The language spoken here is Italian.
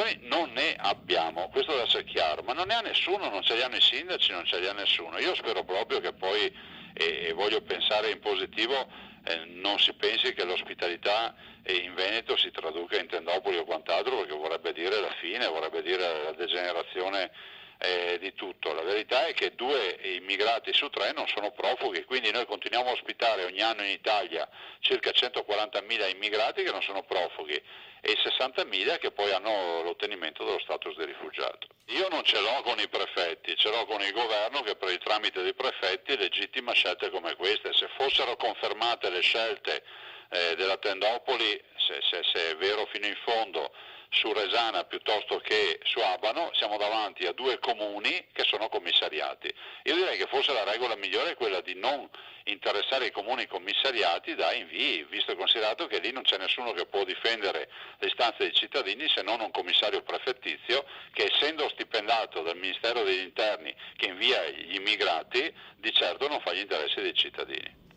noi non ne abbiamo, questo deve essere chiaro, ma non ne ha nessuno, non ce li hanno i sindaci, non ce li ha nessuno. Io spero proprio che poi, e voglio pensare in positivo, non si pensi che l'ospitalità in Veneto si traduca in tendopoli o quant'altro, perché vorrebbe dire la fine, vorrebbe dire la degenerazione di tutto. La verità è che 2 immigrati su 3 non sono profughi, quindi noi continuiamo a ospitare ogni anno in Italia circa 140.000 immigrati che non sono profughi e 60.000 che poi hanno l'ottenimento dello status di rifugiato. Io non ce l'ho con i prefetti, ce l'ho con il governo che per il tramite dei prefetti legittima scelte come queste. Se fossero confermate le scelte della Tendopoli, se è vero fino in fondo, su Resana piuttosto che su Abano, siamo davanti a 2 comuni che sono commissariati. Io direi che forse la regola migliore è quella di non interessare i comuni commissariati da invii, visto e considerato che lì non c'è nessuno che può difendere le istanze dei cittadini se non un commissario prefettizio che, essendo stipendato dal Ministero degli Interni che invia gli immigrati, di certo non fa gli interessi dei cittadini.